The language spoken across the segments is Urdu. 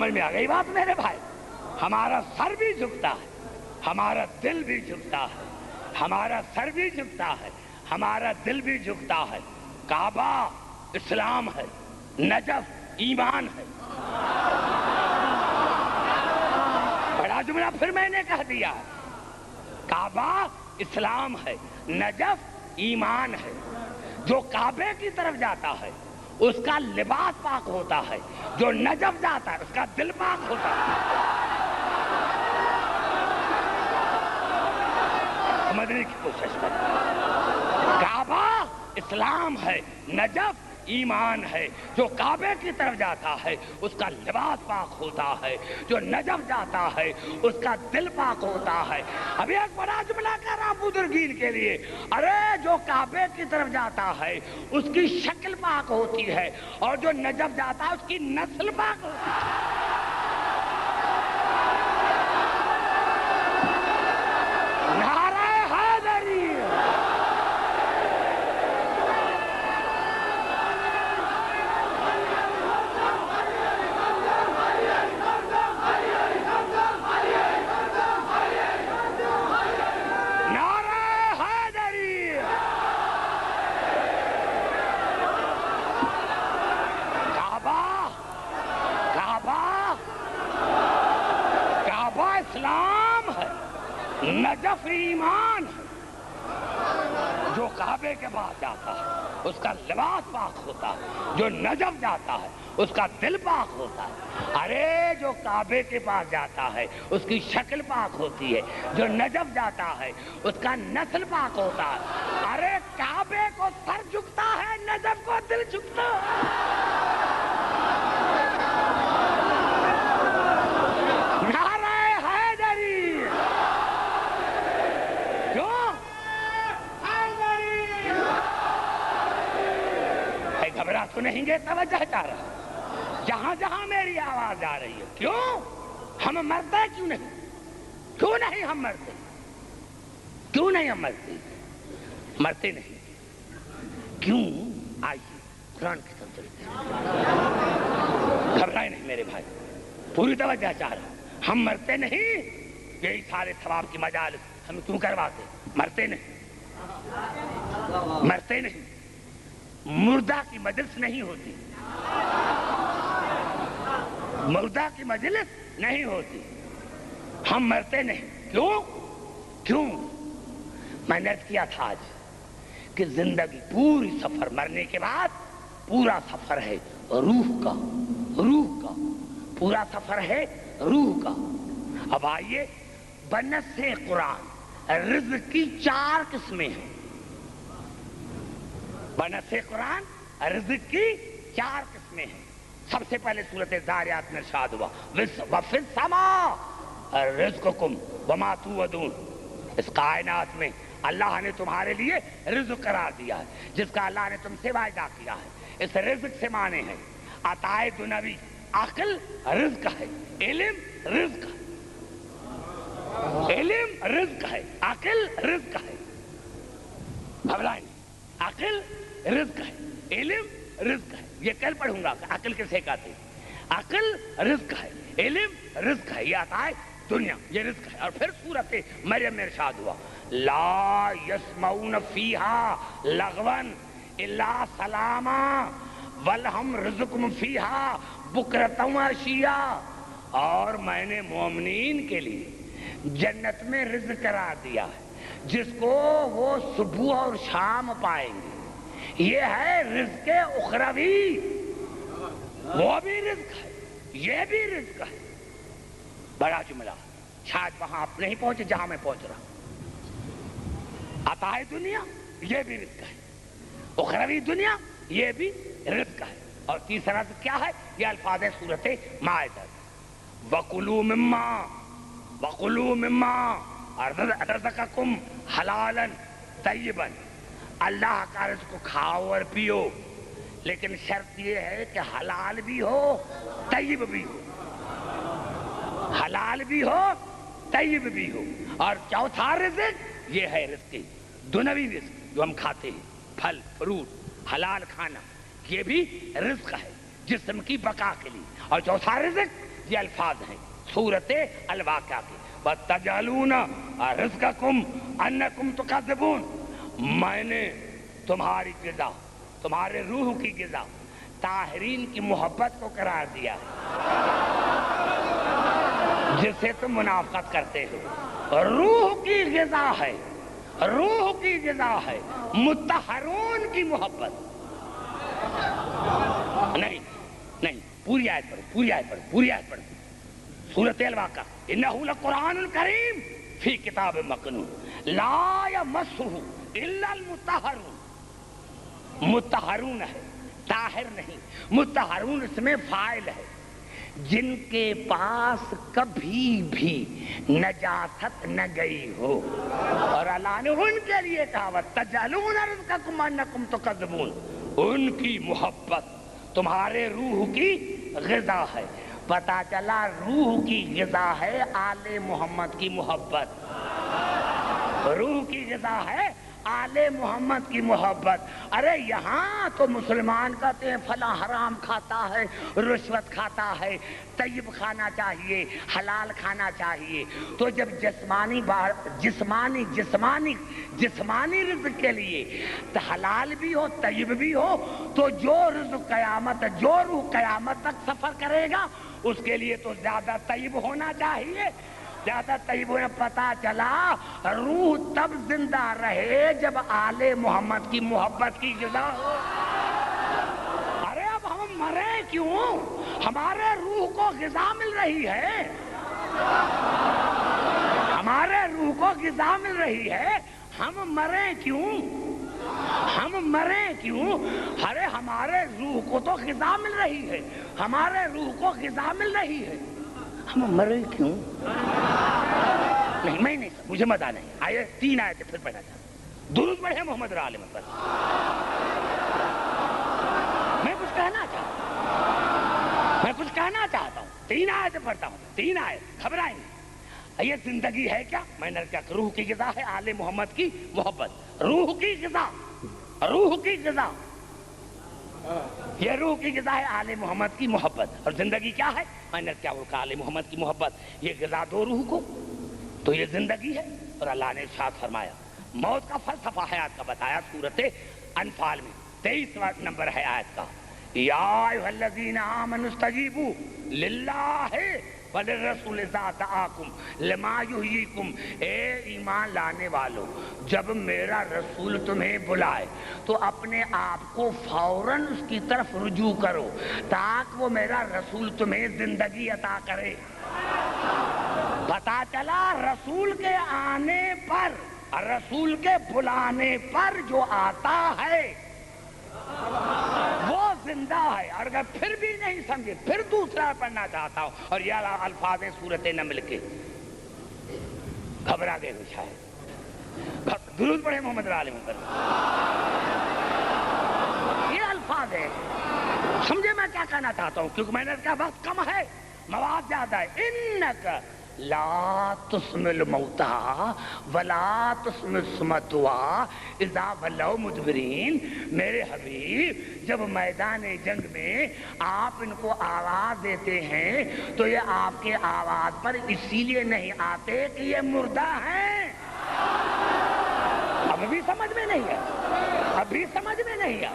سمجھ میں آ گئی بات میرے بھائی؟ ہمارا سر بھی جھکتا ہے، ہمارا دل بھی جھکتا ہے، ہمارا سر بھی جھکتا ہے، ہمارا دل بھی جھکتا ہے۔ کعبہ اسلام ہے، نجف ایمان ہے۔ بڑا جملہ پھر میں نے کہہ دیا، کعبہ اسلام ہے، نجف ایمان ہے۔ جو کعبے کی طرف جاتا ہے اس کا لباس پاک ہوتا ہے، جو نجف جاتا ہے اس کا دل پاک ہوتا ہے۔ سمجھنے کی کوشش کریں، کعبہ اسلام ہے، نجف ایمان ہے۔ جو کعبے کی طرف جاتا ہے اس کا لباس پاک ہوتا ہے، جو نجف جاتا ہے اس کا دل پاک ہوتا ہے۔ ابھی ایک بڑا جملہ کہہ رہا ہوں بزرگین کے لیے، ارے جو کعبے کی طرف جاتا ہے اس کی شکل پاک ہوتی ہے، اور جو نجف جاتا ہے اس کی نسل پاک ہوتی ہے۔ نجف ایمان ہے۔ جو کعبے کے پاس جاتا ہے اس کا لباس پاک ہوتا ہے، جو نجف جاتا ہے اس کا دل پاک ہوتا ہے۔ ارے جو کعبے کے پاس جاتا ہے اس کی شکل پاک ہوتی ہے، جو نجف جاتا ہے اس کا نسل پاک ہوتا ہے۔ ارے کعبے کو سر جھکتا ہے، نجف کو دل جھکتا ہے۔ گھبرا تو نہیں گے؟ توجہ چاہ رہا، جہاں جہاں میری آواز آ رہی ہے، کیوں ہم مرتے؟ کیوں نہیں ہم مرتے؟ کیوں نہیں ہم مرتے نہیں؟ کیوں؟ آئیے قرآن کی طرف چلتے ہیں۔ گھبرائے نہیں میرے بھائی، پوری توجہ چاہ رہا، ہم مرتے نہیں۔ یہی سارے ثواب کی مجالس ہم کیوں کرواتے؟ مرتے نہیں۔ مردہ کی مجلس نہیں ہوتی، مردہ کی مجلس نہیں ہوتی، ہم مرتے نہیں۔ کیوں؟ میں نے کیا تھا آج کہ زندگی پوری سفر، مرنے کے بعد پورا سفر ہے روح کا، پورا سفر ہے روح کا۔ اب آئیے، بنص قرآن رزق کی 4 قسمیں ہیں۔ بنص قرآن رزق کی 4 قسمیں ہیں۔ سب سے پہلے سورۃ الذاریات میں ارشاد ہوا، وَفِي السَّمَاءِ رِزْقُكُمْ وَمَا تُوعَدُونَ۔ اس کائنات میں اللہ نے تمہارے لیے رزق قرار دیا ہے، جس کا اللہ نے تم سے وعدہ کیا ہے۔ اس رزق سے معنی ہے عطائے دنیوی، عقل رزق ہے، علم رزق ہے، علم رزق ہے، عقل رزق ہے۔ گھبرائیں نہیں، عقل رزق ہے، علم رزق ہے۔ یہ کل پڑھوں گا، عقل کسے کہتے ہیں؟ عقل رزق ہے، علم رزق ہے، یہ عطائے دنیا، یہ رزق ہے۔ اور پھر سورۃ مریم میں ارشاد ہوا، لا یسمعون فیہا لغوا الا سلاما ولہم رزقہم فیہا بکرۃ وعشیا۔ اور میں نے مومنین کے لیے جنت میں رزق قرار دیا ہے جس کو وہ صبح اور شام پائیں گے۔ یہ ہے رزق اخروی، وہ بھی رزق ہے، یہ بھی رزق ہے۔ بڑا جملہ، شاید وہاں آپ نہیں پہنچے جہاں میں پہنچ رہا ہوں۔ عطائے دنیا یہ بھی رزق ہے، اخروی دنیا یہ بھی رزق ہے۔ اور تیسرا رزق کیا ہے؟ یہ الفاظ ہے سورۃ مائدہ، وَكُلُوا مِمَّا رَزَقَكُمْ حَلَالًا طَيِّبًا۔ اللہ کا رزق کو کھاؤ اور پیو، لیکن شرط یہ ہے کہ حلال بھی ہو طیب بھی ہو، حلال بھی ہو طیب بھی ہو۔ اور چوتھا رزق یہ ہے رزق دنیوی، رزق جو ہم کھاتے ہیں، پھل فروٹ حلال کھانا، یہ بھی رزق ہے جسم کی بقا کے لیے۔ اور چوتھا رزق یہ الفاظ ہیں سورت الواقعہ کے، وَتَجْعَلُونَ رِزْقَكُمْ أَنَّكُمْ تُكَذِّبُونَ، میں نے تمہاری غذا، تمہارے روح کی غذا طاہرین کی محبت کو قرار دیا جس سے تم منافقت کرتے ہو۔ روح کی غذا ہے، روح کی غذا ہے مطہرون کی محبت۔ نہیں نہیں، پوری آیت پڑھو، پوری آیت پڑھو، پوری آیت پڑھو، سورۃ الواقعہ، انہ لقرآن کریم فی کتاب مکنون لا یمسہ الا المطہرون۔ مطہرون ہے، طاہر نہیں، مطہرون اس میں فاعل ہے، جن کے پاس کبھی بھی نجاست نہ گئی ہو، اور اللہ نے ان کے لیے کہا وَتَجْعَلُونَ رِزْقَكُمْ أَنَّكُمْ تُكَذِّبُونَ، ان کی محبت تمہارے روح کی غذا ہے۔ پتا چلا روح کی غذا ہے آل محمد کی محبت، روح کی غذا ہے آل محمد کی محبت۔ ارے یہاں تو مسلمان کہتے ہیں فلاں حرام کھاتا ہے، رشوت کھاتا ہے، طیب کھانا چاہیے، حلال کھانا چاہیے، تو جب جسمانی رزق کے لیے تو حلال بھی ہو طیب بھی ہو، تو جو رزق قیامت، جو روح قیامت تک سفر کرے گا اس کے لیے تو زیادہ طیب ہونا چاہیے، زیادہ طیب ہونا۔ پتا چلا روح تب زندہ رہے جب آل محمد کی محبت کی غذا ہو۔ ارے اب ہم مرے کیوں؟ ہمارے روح کو غذا مل رہی ہے، ہمارے روح کو غذا مل رہی ہے، ہم مرے کیوں؟ ہم مرے کیوں؟ ارے ہمارے روح کو تو غذا مل رہی ہے، ہمارے روح کو غذا مل رہی ہے، ہم مرے کیوں؟ نہیں میں نہیں، مجھے مزہ نہیں آئے، 3 آیتیں پھر پڑھنا چاہتا، درود پڑھے محمد علیہ وسلم پر۔ میں کچھ کہنا چاہتا ہوں، 3 آیتیں پڑھتا ہوں، 3 آیت، گھبرائیں گے۔ یہ زندگی ہے کیا؟ میں نے کہا روح کی غذا ہے آل محمد کی محبت، روح کی غذا، روح کی غذا، یہ روح کی غذا ہے آل محمد کی محبت۔ اور زندگی کیا ہے؟ میں نے کیا کہا آل محمد کی محبت، یہ غذا دو روح کو تو یہ زندگی ہے۔ اور اللہ نے ارشاد فرمایا، موت کا فلسفہ حیات کا بتایا سورت انفال میں 23 نمبر ہے آیت کا، یا ایھا الذین آمنوا استجیبوا للہ وَلِلرَّسُولِ اذَا دَعَاكُمْ لِمَا يُحْيِيكُمْ، اے ایمان لانے والو جب میرا رسول تمہیں بلائے تو اپنے آپ کو فوراً اس کی طرف رجوع کرو تاکہ وہ میرا رسول تمہیں زندگی عطا کرے۔ پتا چلا رسول کے آنے پر، رسول کے بلانے پر جو آتا ہے وہ زندہ ہے۔ اور اگر پھر بھی نہیں سمجھے پھر دوسرا پڑھنا چاہتا ہوں، اور یہ الفاظ ہیں سورۃ نمل کے، گھبرا گئے ہو شاید، درود پڑھے محمد علیہ وسلم۔ یہ الفاظ ہے، سمجھے میں کیا کہنا چاہتا ہوں، کیونکہ میں نے کہا وقت کم ہے، مواد زیادہ ہے۔ انک لا تسمع الموتى ولا تسمع الصمتوا اذا ولوا مدبرین، میرے حبیب جب میدان جنگ میں آپ ان کو آواز دیتے ہیں تو یہ آپ کے آواز پر اسی لیے نہیں آتے کہ یہ مردہ ہیں۔ اب بھی سمجھ میں نہیں ہے، ابھی سمجھ میں نہیں ہے۔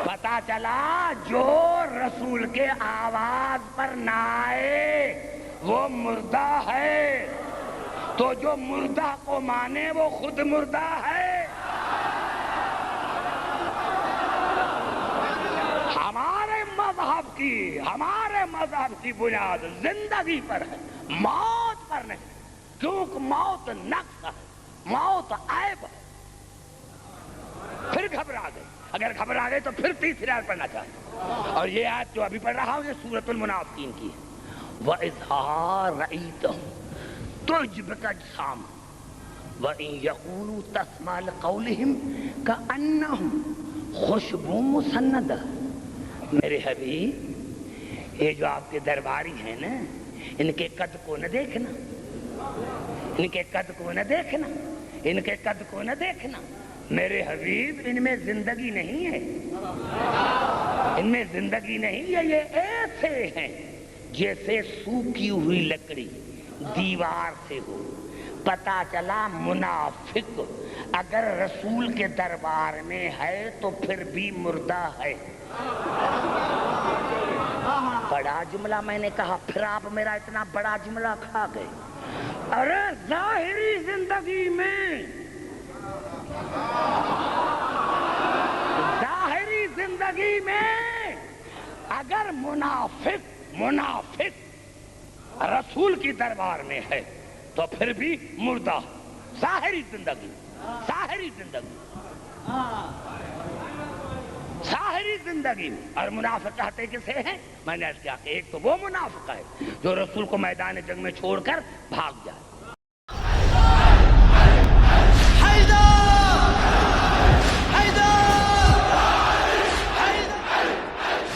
پتا چلا جو رسول کے آواز پر نہ آئے وہ مردہ ہے، تو جو مردہ کو مانے وہ خود مردہ ہے۔ ہمارے مذہب کی بنیاد زندگی پر ہے، موت پر نہیں، کیونکہ موت نقص ہے، موت عیب ہے۔ پھر گھبرا گئے، اگر گھبرا گئے تو پھر تیسری آیت پڑھنا چاہتے، اور یہ آیت جو ابھی پڑھ رہا ہوں یہ سورۃ المنافقین کی ہے۔ وَإِذْ رَأَيْتَهُمْ تُعْجِبُكَ أَجْسَامُهُمْ وَإِنْ يَقُولُوا تَسْمَعْ لِقَوْلِهِمْ كَأَنَّهُمْ خُشْبٌ مُّسَنَّدَةٌ۔ میرے حبیب یہ جو آپ کے درباری ہیں نا، ان کے قد کو نہ دیکھنا، ان کے قد کو نہ دیکھنا، ان کے قد کو نہ دیکھنا۔ میرے حبیب ان میں زندگی نہیں ہے، ان میں زندگی نہیں ہے، یہ ایسے ہیں جیسے سوکھی ہوئی لکڑی دیوار سے ہو. پتا چلا منافق اگر رسول کے دربار میں ہے تو پھر بھی مردہ ہے. بڑا جملہ میں نے کہا، پھر آپ میرا اتنا بڑا جملہ کھا گئے. ارے ظاہری زندگی میں، ظاہری زندگی میں اگر منافق رسول کی دربار میں ہے تو پھر بھی مردہ. ظاہری زندگی، ظاہری زندگی، ظاہری زندگی میں. اور منافق کہتے کسے ہیں؟ میں نے عرض کیا کہ ایک تو وہ منافق ہے جو رسول کو میدان جنگ میں چھوڑ کر بھاگ جائے.